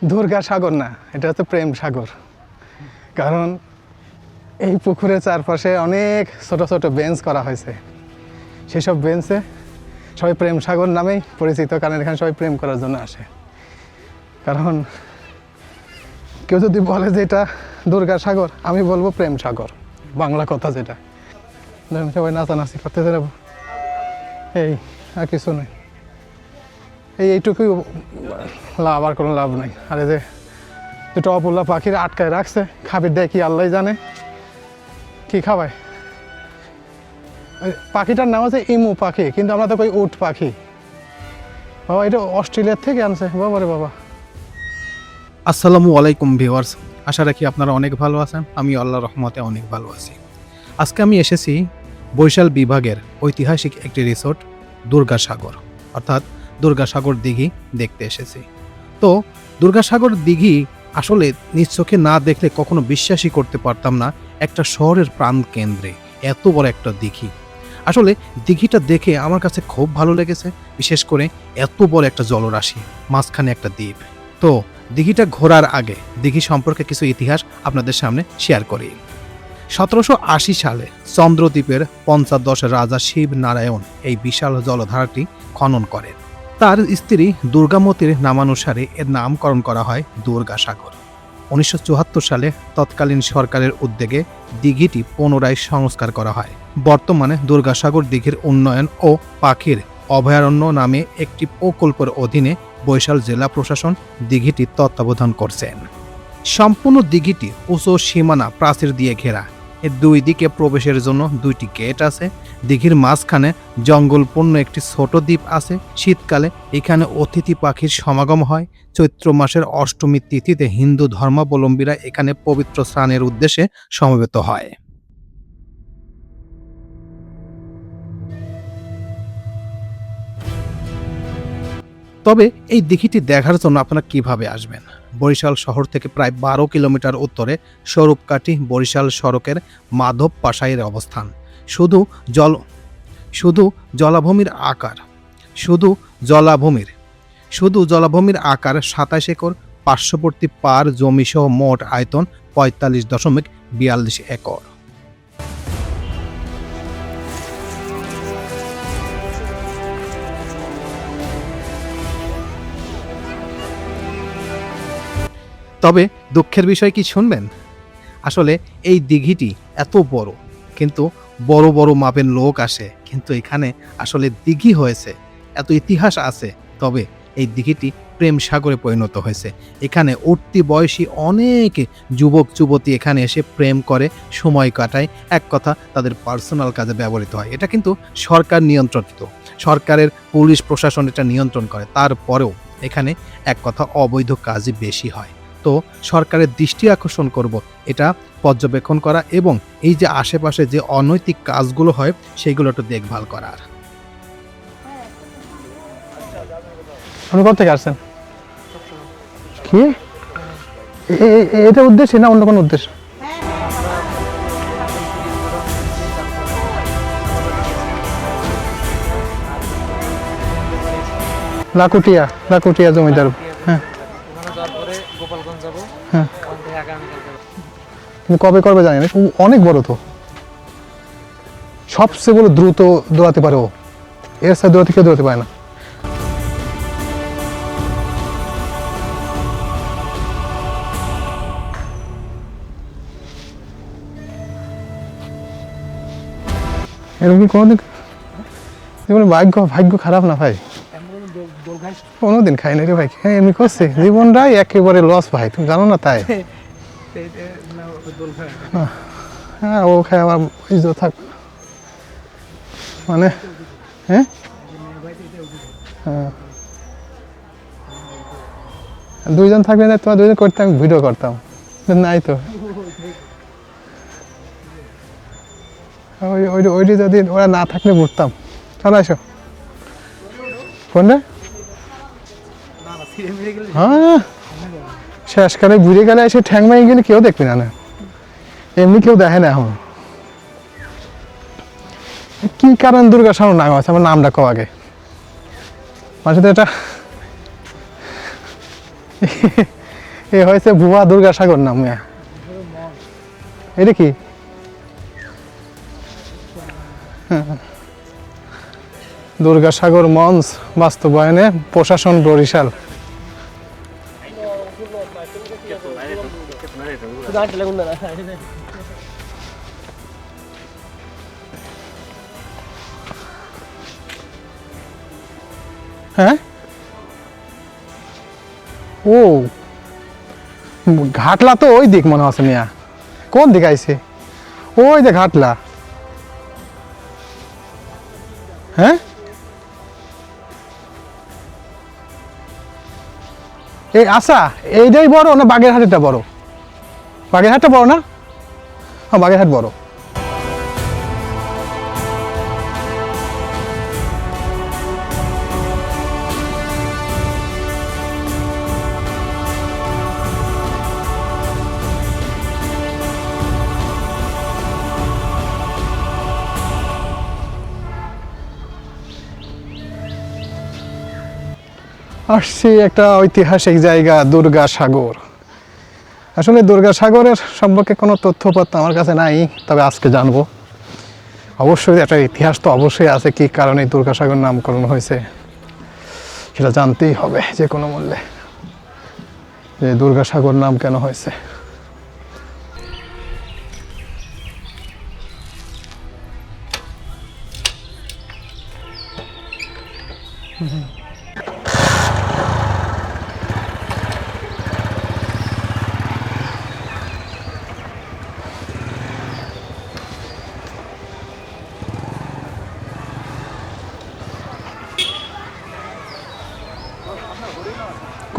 দুর্গা সাগর না, এটা হচ্ছে প্রেম সাগর। কারণ এই পুকুরের চারপাশে অনেক ছোট ছোট বেঞ্চ করা হয়েছে। সেসব বেঞ্চে সবাই প্রেম সাগর নামেই পরিচিত, কারণ এখানে সবাই প্রেম করার জন্য আসে। কারণ কেউ যদি বলে যে এটা দুর্গা সাগর, আমি বলবো প্রেম সাগর, বাংলা কথা যেটা। সবাই নাচানাচি করতে যাবো, এই আর কিছু নয়। এইটুকুই লাভ, আর কোনো লাভ নেই। আর এই যে দুটো অবলা পাখির আটকায় রাখছে, খাবার দেয় কি আল্লাহ জানে, কি খাওয়ায়। পাখিটার নাম হচ্ছে ইমু পাখি, কিন্তু আমরা তো কই উট পাখি। বাবা এটা অস্ট্রেলিয়ার থেকে আনছে, বাবা রে বাবা। আসসালামু আলাইকুম ভিউয়ার্স, আশা রাখি আপনারা অনেক ভালো আছেন। আমি আল্লাহর রহমতে অনেক ভালো আছি। আজকে আমি এসেছি বরিশাল বিভাগের ঐতিহাসিক একটি রিসোর্ট দুর্গাসাগর, অর্থাৎ দুর্গাসাগর দিঘি দেখতে এসেছি। তো দুর্গাসাগর দিঘি আসলে নিজ চোখে না দেখলে কখনো বিশ্বাসই করতে পারতাম না একটা শহরের প্রাণ কেন্দ্রে এত বড় একটা দিঘি। আসলে দিঘিটা দেখে আমার কাছে খুব ভালো লেগেছে, বিশেষ করে এত বড় একটা জলরাশি, মাঝখানে একটা দ্বীপ। তো দিঘিটা ঘোরার আগে দিঘি সম্পর্কে কিছু ইতিহাস আপনাদের সামনে শেয়ার করি। 1780 সালে চন্দ্রদ্বীপের পঞ্চদশ রাজা শিব নারায়ণ এই বিশাল জলধারাটি খনন করেন। তার স্ত্রী দুর্গামতির নামানুসারে এর নামকরণ করা হয় দুর্গাসাগর। 1974 সালে তৎকালীন সরকারের উদ্যোগে দিঘিটি পুনরায় সংস্কার করা হয়। বর্তমানে দুর্গাসাগর দিঘির উন্নয়ন ও পাখির অভয়ারণ্য নামে একটি প্রকল্পের অধীনে বরিশাল জেলা প্রশাসন দিঘিটি তত্ত্বাবধান করছেন। সম্পূর্ণ দিঘিটি উঁচু সীমানা প্রাচীর দিয়ে ঘেরা। এর দুই দিকে প্রবেশের জন্য দুইটি গেট আছে। দিঘির মাঝখানে জঙ্গলপূর্ণ একটি ছোট দ্বীপ আছে। শীতকালে এখানে অতিথি পাখির সমাগম হয়। চৈত্র মাসের অষ্টমী তিথিতে হিন্দু ধর্মাবলম্বীরা এখানে পবিত্র স্নানের উদ্দেশ্যে সমবেত হয়। তবে এই দিঘিটি দেখার জন্য আপনারা কিভাবে আসবেন? বরিশাল শহর থেকে প্রায় 12 কিলোমিটার উত্তরে স্বরূপকাঠি বরিশাল সড়কের মাধব পাশাইয়ের অবস্থান। শুধু জলাভূমির আকার 27 একর, পার্শ্ববর্তী পার জমিসহ মোট আয়তন 45.42 একর। তবে দুঃখের বিষয় কি শুনবেন? আসলে এই দিঘিটি এত বড়, কিন্তু বড় বড় মাপের লোক আসে, কিন্তু এখানে আসলে দিঘি হয়েছে, এত ইতিহাস আছে, তবে এই দিঘিটি প্রেম সাগরে পরিণত হয়েছে। এখানে উঠতি বয়সী অনেক যুবক যুবতী এখানে এসে প্রেম করে, সময় কাটায়, এক কথা তাদের পার্সোনাল কাজে ব্যবহৃত হয়। এটা কিন্তু সরকার নিয়ন্ত্রিত, সরকারের পুলিশ প্রশাসন এটা নিয়ন্ত্রণ করে, তারপরেও এখানে এক কথা অবৈধ কাজই বেশি হয়। তো সরকারের দৃষ্টি আকর্ষণ করব এটা পর্যবেক্ষণ করা, এবং এই যে আশেপাশে যে অনৈতিক কাজগুলো হয় সেইগুলো একটু দেখভাল করার। আপনি কোথা থেকে আসছেন? কি এটা উদ্দেশ্য না অন্য কোনো উদ্দেশ্য? লাকুটিয়া জমিদার। হ্যাঁ, হ্যাঁ, কবে করবে জানি না। অনেক বড় তো, সবচেয়ে বড়, দ্রুত দৌড়াতে পারে ও, এর সাথে দৌড়াতে কেউ দৌড়াতে পারে না। এরকম কি কোনোদিন জীবনে ভাগ্য খারাপ না ভাই? কোনোদিন খাই না রে ভাই। হ্যাঁ, এমনি করছি জীবনটাই একেবারে লস ভাই, তুমি জানো না তাই। হ্যাঁ, ও খায় আমার ইজ্জত থাক মানে। হ্যাঁ, দুইজন থাকবে না, তোমার দুইজন করতে আমি ভিডিও করতাম, নাই তো। ওইটি যদি ওরা না থাকলে ঘুরতাম। চলো আসো কোনটা। হ্যাঁ, শেষকালে ঘুরে গেলে এসে ঠ্যাং ভেঙে গেলে কেউ দেখবি না, এমনি কেউ দেখে না এখন। কি কারণ দুর্গাসাগর নাম আছে? আমার নামটা কও আগে। মানুষ তো এটা এ হয়েছে ভুয়া দুর্গাসাগর নাম মিয়া। এটা কি? দুর্গাসাগর মঞ্চ বাস্তবায়নে প্রশাসন বরিশাল। হ্যাঁ, ও ঘাটলা তো ওই দিক মনে হচ্ছে মিয়া। কোন দিক আইছে? ওই যে ঘাটলা। হ্যাঁ, এই আশা এইটাই বড় না বাগেরহাটটা বড়? বাগেরহাটটা বড় না? হ্যাঁ, বাগেরহাট বড়। আসছি একটা ঐতিহাসিক জায়গা দুর্গাসাগর। আসলে দুর্গাসাগরের সম্পর্কে কোনো তথ্যপত্র আমার কাছে নাই, তবে আজকে জানবো। অবশ্যই একটা ইতিহাস তো অবশ্যই আছে, কী কারণে দুর্গাসাগর নামকরণ হয়েছে সেটা জানতেই হবে যে কোনো মূল্যে, যে দুর্গাসাগর নাম কেন হয়েছে।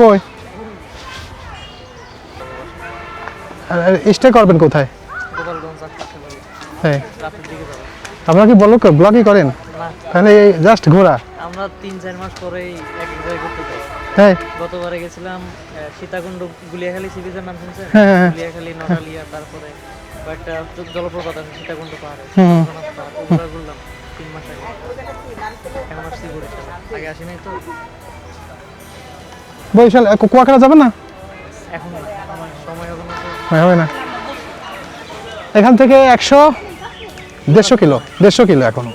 কই স্টে করবেন কোথায়? হ্যাঁ, আপনারা কি ব্লগই করেন? তাহলে এই জাস্ট ঘোরা? আমরা 3-4 মাস পরেই এক জায়গায় ঘুরতে যাই। হ্যাঁ, গতবারে গেছিলাম সীতাকুণ্ড, গুলিয়াখালী সি বিচের নাম শুনছেন? হ্যাঁ, হ্যাঁ। গুলিয়াখালী, নটালিয়া, তারপরে কয়েকটা জলপ্রপাত আছে সীতাকুণ্ড পাহাড়ে, হুম। ওগুলো ঘুরলাম 3 মাস আগে। এখন আসছি বরিশাল, আগে আসি নাই তো। বরিশাল কুয়াকাটা যাবেন না? এখন না, আমার সময় হবে না তো। হ্যাঁ, হবে না। এখান থেকে 150 কিলো, 150 কিলো এখনো।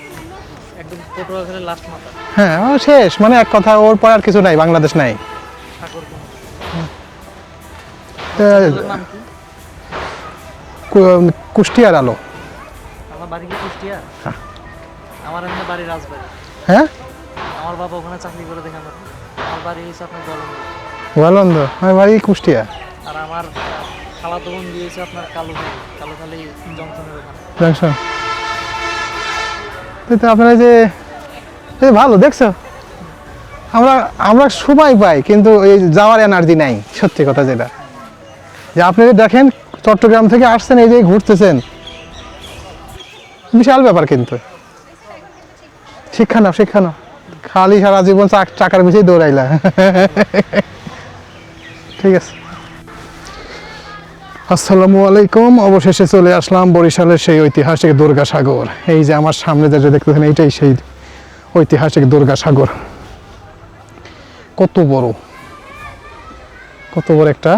একদম পটুয়াখালীর লাস্ট মাথা, হ্যাঁ, ও শেষ, মানে এক কথা, ওর পর আর কিছু নাই, বাংলাদেশ নাই। ঠাকুরকুন্ড। তা, চ্যানেলের নাম কি? কুষ্টিয়ার আলো। আমার বাড়ি কি কুষ্টিয়া? আমার এমনি বাড়ি রাজবাড়ি। হ্যাঁ, আমার বাবা ওখানে চাকরি করে দেখে আমার। আমার বাড়ি হচ্ছে আপনার গলন্দ। গোয়ালন্দ, আমার বাড়ি কুষ্টিয়া আর আমার খালাতো বোন দিয়েছে আপনার কালোখালী জংশনের ওখানে। জাংশন। তো আপনারা যে ভালো দেখছো, আমরা আমরা সময় পাই কিন্তু এই যাওয়ার এনার্জি নাই, সত্যি কথা যেটা। যে আপনি দেখেন চট্টগ্রাম থেকে আসছেন, এই যে ঘুরতেছেন, বিশাল ব্যাপার। কিন্তু শিক্ষা নাও, শিক্ষা নাও, খালি সারা জীবন চাকার পিছিয়ে দৌড়াইলা। ঠিক আছে, আসসালামু আলাইকুম। অবশেষে চলে আসলাম বরিশালের সেই ঐতিহাসিক দুর্গাসাগর। এই যে আমার সামনে যেটা দেখতেছেন, এইটাই সেই ঐতিহাসিক দুর্গাসাগর। কত বড়, কত বড় একটা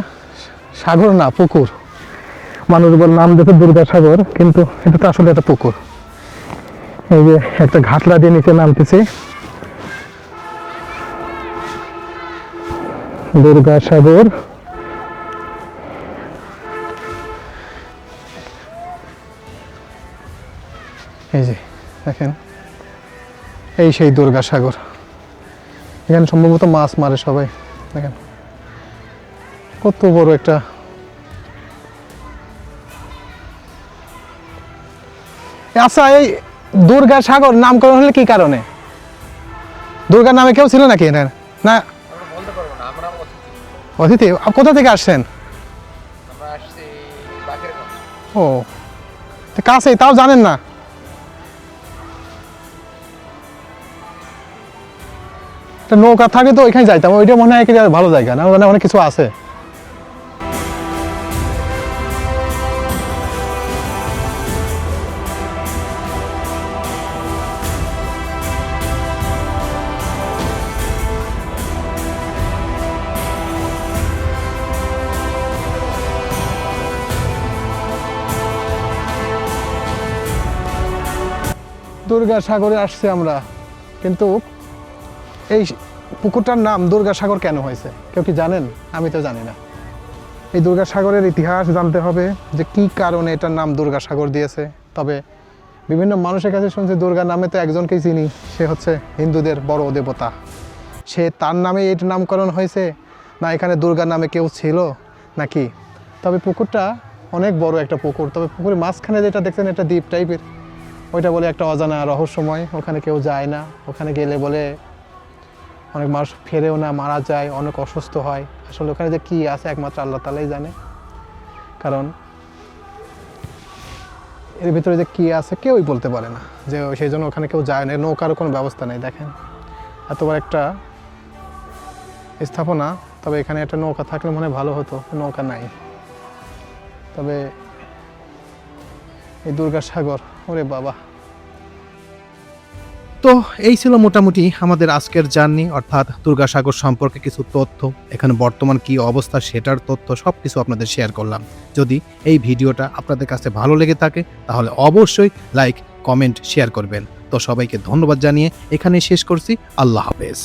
সাগর, না পুকুর। মানুষ বল নাম দেখে দুর্গাসাগর, কিন্তু এটা তো আসলে একটা পুকুর। এই যে একটা ঘাটলা দিয়ে নিচে নামতেছে, দুর্গাসাগর। এই যে দেখেন, এই সেই দুর্গাসাগর। এখানে সম্ভবত মাছ মারে সবাই। দেখেন কত বড় একটা, আচ্ছা এই দুর্গাসাগর নামকরণ হলে কি কারণে? দুর্গার নামে কেউ ছিল নাকি এখানে? না, অতিথি। কোথা থেকে আসছেন? ও, কাছেই, তাও জানেন না? নৌকা থাকে তো ওইখানে যাইতাম, ওইটা মনে হয় ভালো জায়গা না, মানে অনেক কিছু আছে। দুর্গাসাগরে আসছি আমরা, কিন্তু এই পুকুরটার নাম দুর্গাসাগর কেন হয়েছে কেউ কি জানেন? আমি তো জানি না। এই দুর্গাসাগরের ইতিহাস জানতে হবে যে কী কারণে এটার নাম দুর্গাসাগর দিয়েছে। তবে বিভিন্ন মানুষের কাছে শুনছি দুর্গা নামে তো একজনকেই চিনি, সে হচ্ছে হিন্দুদের বড় দেবতা, তার নামে এর নামকরণ হয়েছে, না এখানে দুর্গা নামে কেউ ছিল নাকি। তবে পুকুরটা অনেক বড় একটা পুকুর, তবে পুকুরের মাঝখানে যেটা দেখছেন এটা দ্বীপ টাইপের, ওইটা বলে একটা অজানা রহস্যময়, ওখানে কেউ যায় না। ওখানে গেলে বলে অনেক মানুষ ফেরেও না, মারা যায়, অনেক অসুস্থ হয়। আসলে ওখানে যে কী আছে একমাত্র আল্লাহ তাআলাই জানে, কারণ এর ভিতরে যে কী আছে কেউই বলতে পারে না, যে সেই জন্য ওখানে কেউ যায় না। নৌকারও কোনো ব্যবস্থা নেই। দেখেন এতবার একটা স্থাপনা, তবে এখানে একটা নৌকা থাকলে মনে হয় ভালো হতো, নৌকা নাই। তবে এই দুর্গাসাগর, ওরে বাবা। তো এই ছিল মোটামুটি আমাদের আজকের জার্নি, অর্থাৎ দুর্গাসাগর সম্পর্কে কিছু তথ্য, এখানে বর্তমান কি অবস্থা সেটার তথ্য সব কিছু আপনাদের শেয়ার করলাম। যদি এই ভিডিওটা আপনাদের কাছে ভালো লেগে থাকে তাহলে অবশ্যই লাইক, কমেন্ট, শেয়ার করবেন। তো সবাইকে ধন্যবাদ জানিয়ে এখানে শেষ করছি। আল্লাহ হাফেজ।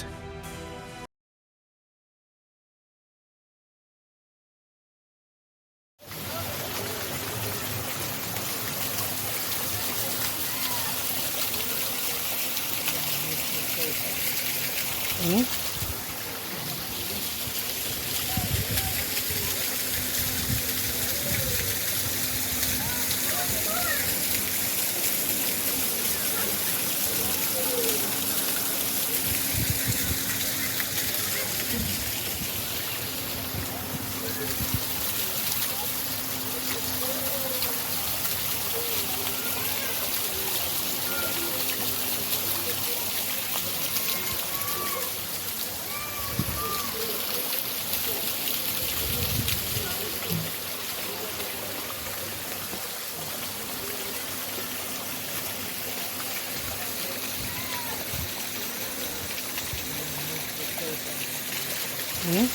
হুম